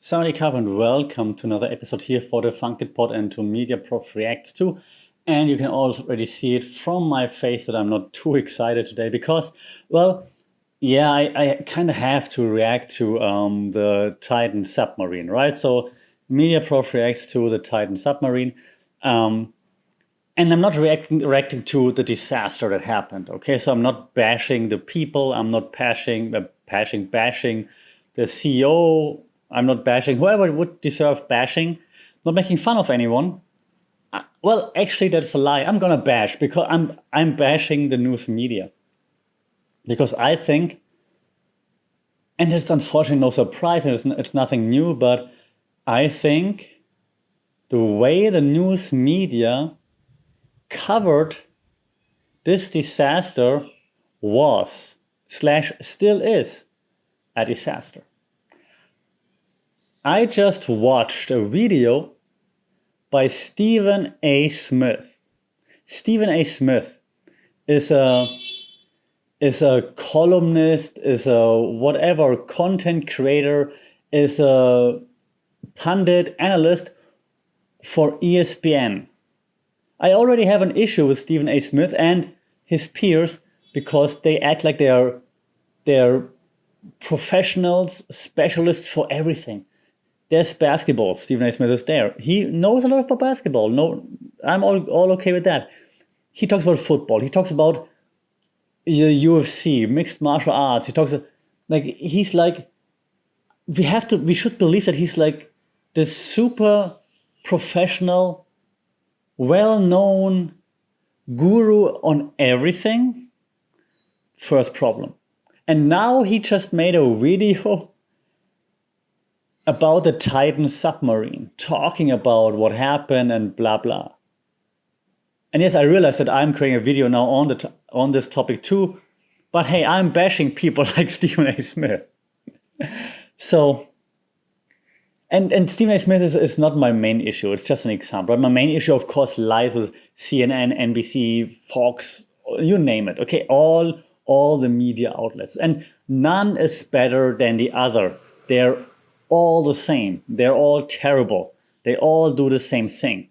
Saudi Cup and welcome to another episode here for the Funky Pod and to Media Prof Reacts to. And you can already see it from my face that I'm not too excited today because, I kind of have to react to the Titan Submarine, right? So Media Prof reacts to the Titan Submarine. And I'm not reacting to the disaster that happened, okay? So I'm not bashing the people. I'm not bashing the CEO. I'm not bashing whoever would deserve bashing. Not making fun of anyone. Well, actually, that's a lie. I'm gonna bash because I'm bashing the news media because I think, and it's unfortunately no surprise, and it's nothing new, but I think the way the news media covered this disaster was / still is a disaster. I just watched a video by Stephen A. Smith. Stephen A. Smith is a columnist, is a whatever content creator, is a pundit analyst for ESPN. I already have an issue with Stephen A. Smith and his peers because they act like they're professionals, specialists for everything. There's basketball. Stephen A. Smith is there. He knows a lot about basketball. No, I'm all okay with that. He talks about football. He talks about the UFC, mixed martial arts. He talks he's like, we should believe that he's like this super professional, well-known guru on everything. First problem. And now he just made a video about the Titan submarine, talking about what happened and blah, blah. And yes, I realize that I'm creating a video now on this topic too, but hey, I'm bashing people like Stephen A. Smith. So, and Stephen A. Smith is not my main issue, it's just an example. My main issue, of course, lies with CNN, NBC, Fox, you name it, okay? All the media outlets. And none is better than the other. They're all the same. They're all terrible. They all do the same thing.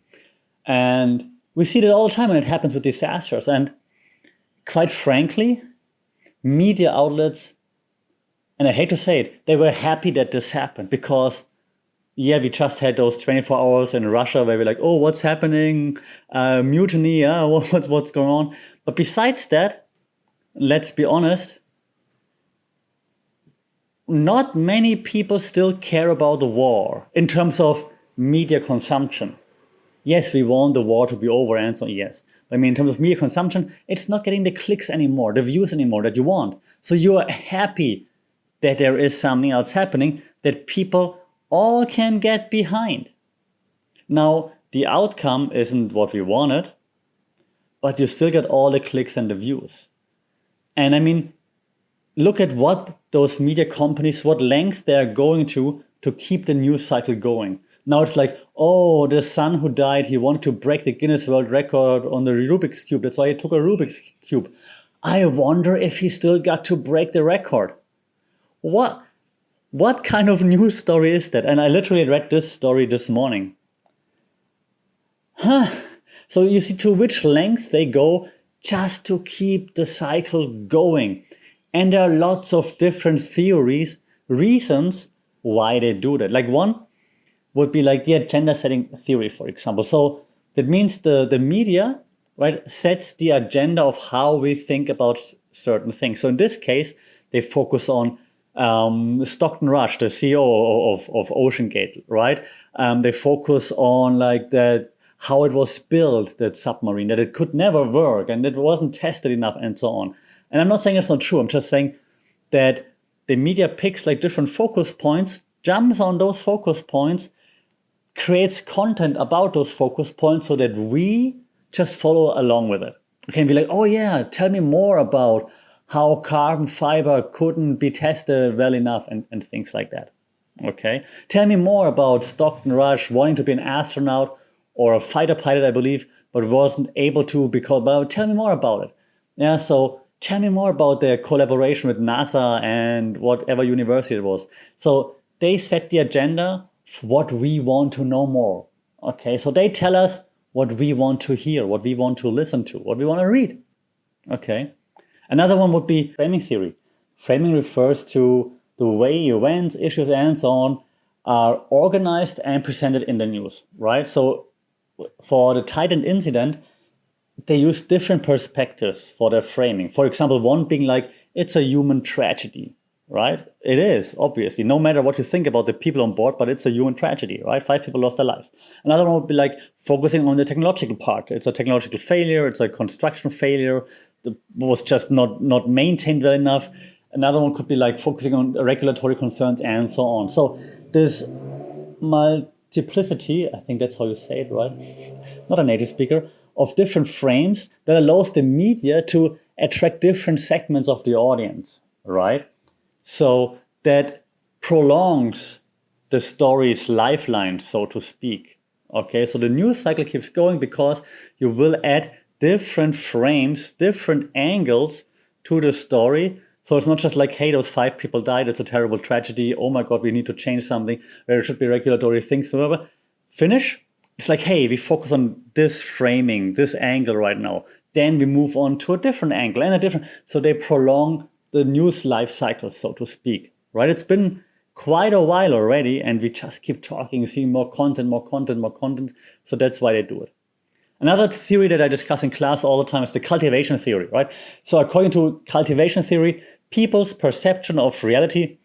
And we see that all the time when it happens with disasters. And quite frankly, media outlets, and I hate to say it, they were happy that this happened because, we just had those 24 hours in Russia where we're like, oh, what's happening? Mutiny, what's going on? But besides that, let's be honest, not many people still care about the war in terms of media consumption. Yes, we want the war to be over and so yes. But I mean, in terms of media consumption, it's not getting the clicks anymore, the views anymore that you want. So you're happy that there is something else happening that people all can get behind. Now, the outcome isn't what we wanted, but you still get all the clicks and the views. And I mean, look at what those media companies, what length they're going to keep the news cycle going. Now it's like, oh, the son who died, he wanted to break the Guinness World Record on the Rubik's Cube. That's why he took a Rubik's Cube. I wonder if he still got to break the record. What kind of news story is that? And I literally read this story this morning. So you see to which length they go just to keep the cycle going. And there are lots of different theories, reasons why they do that. Like one would be like the agenda setting theory, for example. So that means the media, right, sets the agenda of how we think about certain things. So in this case, they focus on Stockton Rush, the CEO of OceanGate, right? They focus on like that, how it was built, that submarine, that it could never work and it wasn't tested enough and so on. And I'm not saying it's not true. I'm just saying that the media picks like different focus points, jumps on those focus points, creates content about those focus points so that we just follow along with it. We can be like, oh yeah, tell me more about how carbon fiber couldn't be tested well enough and things like that. Okay. Tell me more about Stockton Rush wanting to be an astronaut or a fighter pilot, I believe, but wasn't able to tell me more about it. Yeah. So tell me more about their collaboration with NASA and whatever university it was. So they set the agenda for what we want to know more. Okay, so they tell us what we want to hear, what we want to listen to, what we want to read. Okay. Another one would be framing theory. Framing refers to the way events, issues, and so on are organized and presented in the news, right? So for the Titan incident, they use different perspectives for their framing. For example, one being like, it's a human tragedy, right? It is, obviously, no matter what you think about the people on board, but it's a human tragedy, right? 5 people lost their lives. Another one would be like focusing on the technological part. It's a technological failure. It's a construction failure that was just not maintained well enough. Another one could be like focusing on regulatory concerns and so on. So this multiplicity, I think that's how you say it, right? Not a native speaker, of different frames that allows the media to attract different segments of the audience, right? So that prolongs the story's lifeline, so to speak. Okay, so the news cycle keeps going because you will add different frames, different angles to the story. So it's not just like, hey, those 5 people died, it's a terrible tragedy, oh my God, we need to change something, there should be regulatory things, whatever. Finish. It's like, hey, we focus on this framing, this angle right now. Then we move on to a different angle and a different. So they prolong the news life cycle, so to speak, right? It's been quite a while already, and we just keep talking, seeing more content, more content, more content. So that's why they do it. Another theory that I discuss in class all the time is the cultivation theory, right? So according to cultivation theory, people's perception of reality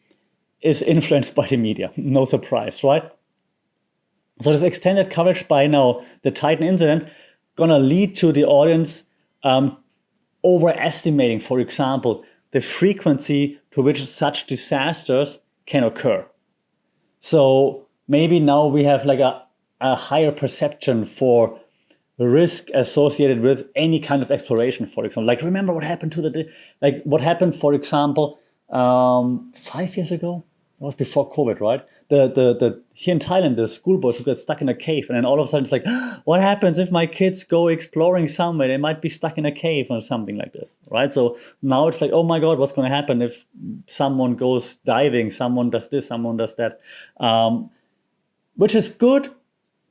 is influenced by the media. No surprise, right? So this extended coverage by now the Titan incident gonna lead to the audience overestimating, for example, the frequency to which such disasters can occur. So maybe now we have like a higher perception for the risk associated with any kind of exploration, for example. Like, remember what happened what happened, for example, 5 years ago? It was before COVID, right? The here in Thailand, the schoolboys who got stuck in a cave, and then all of a sudden it's like, what happens if my kids go exploring somewhere? They might be stuck in a cave or something like this, right? So now it's like, oh my God, what's going to happen if someone goes diving, someone does this, someone does that, which is good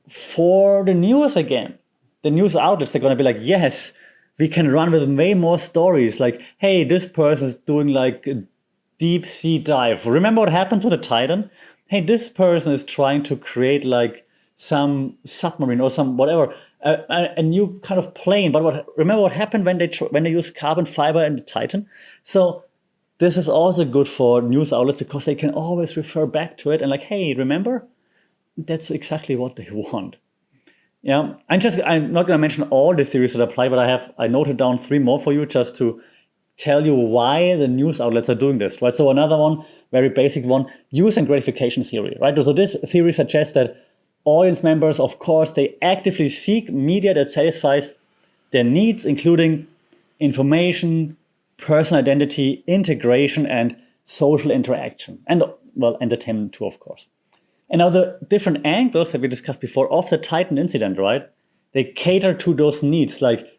for the news again. The news outlets are going to be like, yes, we can run with way more stories. Like, hey, this person is doing like a deep sea dive. Remember what happened to the Titan? Hey, this person is trying to create like some submarine or some whatever, a new kind of plane. But remember what happened when they used carbon fiber in the Titan? So this is also good for news outlets because they can always refer back to it and like, hey, remember? That's exactly what they want. Yeah, I'm not going to mention all the theories that apply, but I noted down 3 more for you just to tell you why the news outlets are doing this, right? So another one, very basic one, use and gratification theory, right? So this theory suggests that audience members, of course, they actively seek media that satisfies their needs, including information, personal identity, integration, and social interaction, and, well, entertainment too, of course. And now the different angles that we discussed before of the Titan incident, right? They cater to those needs, like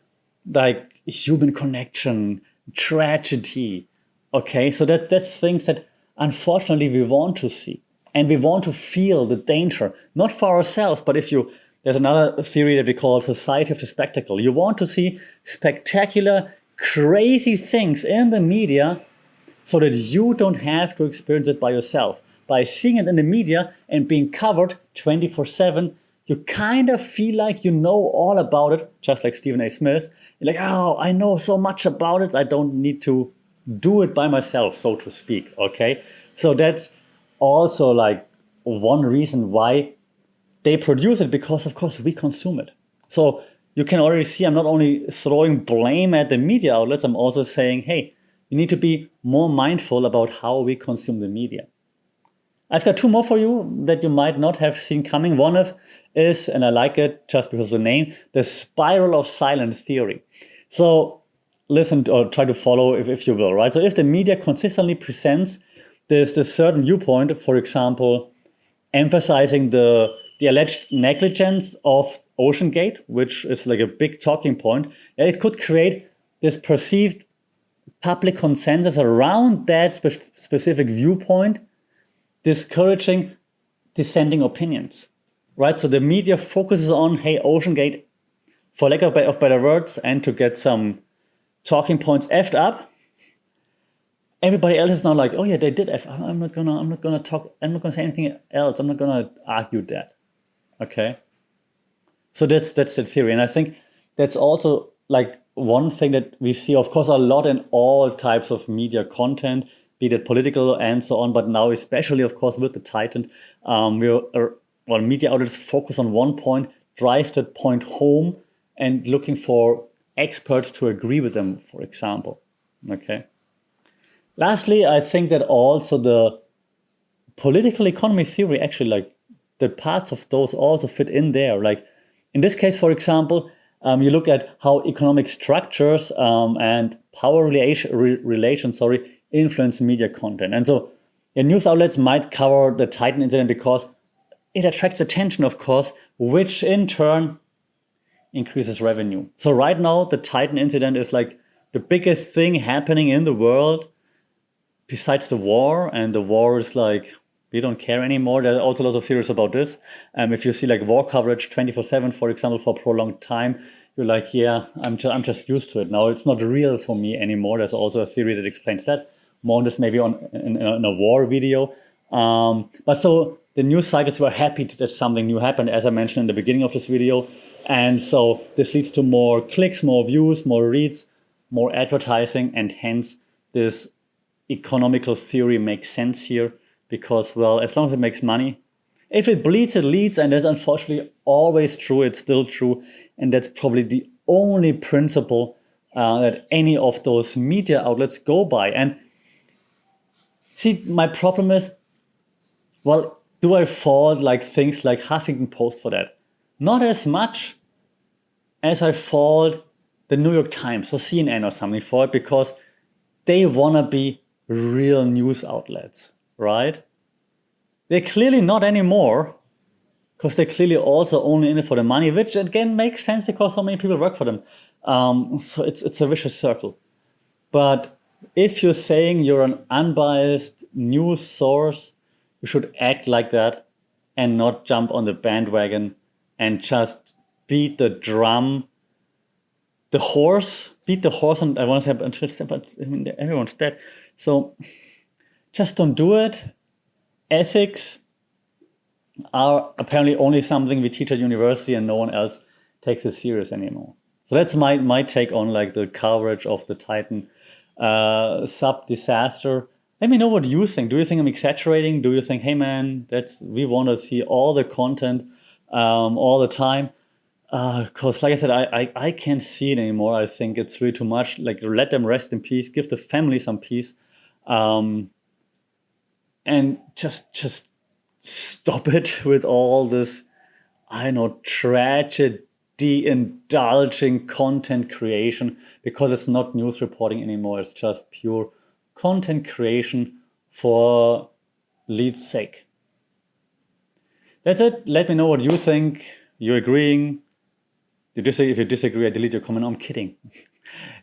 human connection, tragedy. Okay, so that's things that unfortunately we want to see. And we want to feel the danger, not for ourselves, but there's another theory that we call society of the spectacle. You want to see spectacular, crazy things in the media so that you don't have to experience it by yourself. By seeing it in the media and being covered 24/7, you kind of feel like you know all about it, just like Stephen A. Smith. You're like, oh, I know so much about it, I don't need to do it by myself, so to speak, okay? So that's also like one reason why they produce it, because of course we consume it. So you can already see I'm not only throwing blame at the media outlets, I'm also saying, hey, you need to be more mindful about how we consume the media. I've got 2 more for you that you might not have seen coming. One of is, and I like it just because of the name, the spiral of silent theory. So listen or try to follow if you will, right? So if the media consistently presents this certain viewpoint, for example, emphasizing the alleged negligence of OceanGate, which is like a big talking point, it could create this perceived public consensus around that specific viewpoint. discouraging dissenting opinions, right? So the media focuses on, hey, OceanGate, for lack of better words, and to get some talking points effed up. Everybody else is now like, oh yeah, they did F. I'm not gonna say anything else. I'm not gonna argue that. Okay. So that's the theory. And I think that's also like one thing that we see, of course, a lot in all types of media content, be that political and so on, but now especially, of course, with the Titan, media outlets focus on one point, drive that point home, and looking for experts to agree with them, for example. Okay. Lastly, I think that also the political economy theory, actually, like the parts of those also fit in there. Like in this case, for example, you look at how economic structures and power relations influence media content. And so news outlets might cover the Titan incident because it attracts attention, of course, which in turn increases revenue. So right now, the Titan incident is like the biggest thing happening in the world besides the war. And the war is like, we don't care anymore. There are also lots of theories about this. If you see like war coverage 24/7, for example, for a prolonged time, you're like, yeah, I'm just used to it now. It's not real for me anymore. There's also a theory that explains that. More on this maybe in a war video. But so the news cycles were happy that something new happened, as I mentioned in the beginning of this video. And so this leads to more clicks, more views, more reads, more advertising, and hence this economical theory makes sense here because, well, as long as it makes money, if it bleeds, it leads, and that's unfortunately always true. It's still true, and that's probably the only principle that any of those media outlets go by. And see, my problem is, well, do I fault like things like Huffington Post for that? Not as much as I fault the New York Times or CNN or something for it, because they want to be real news outlets, right? They're clearly not anymore, because they're clearly also only in it for the money, which again makes sense because so many people work for them. So it's a vicious circle. But if you're saying you're an unbiased news source, you should act like that and not jump on the bandwagon and just beat the horse, and I want to say, but I mean, everyone's dead. So just don't do it. Ethics are apparently only something we teach at university, and no one else takes it serious anymore. So that's my take on like the coverage of the Titan sub disaster. Let me know what you think. Do you think I'm exaggerating? Do you think, hey man, we want to see all the content all the time? Because like I said, I can't see it anymore. I think it's really too much. Like, let them rest in peace. Give the family some peace. And just stop it with all this, I don't know, tragedy indulging content creation, because it's not news reporting anymore. It's just pure content creation for lead's sake. That's it. Let me know what you think. You're agreeing? If you disagree, I delete your comment. No, I'm kidding.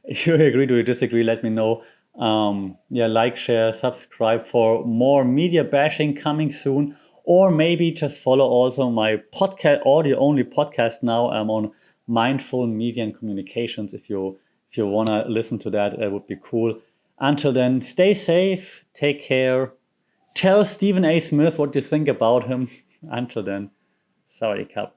If you agree, do you disagree? Let me know. Like, share, subscribe for more media bashing coming soon. Or maybe just follow also my podcast, audio-only podcast now. I'm on Mindful Media and Communications. If you want to listen to that, that would be cool. Until then, stay safe, take care. Tell Stephen A. Smith what you think about him. Until then, Sawadee Krap.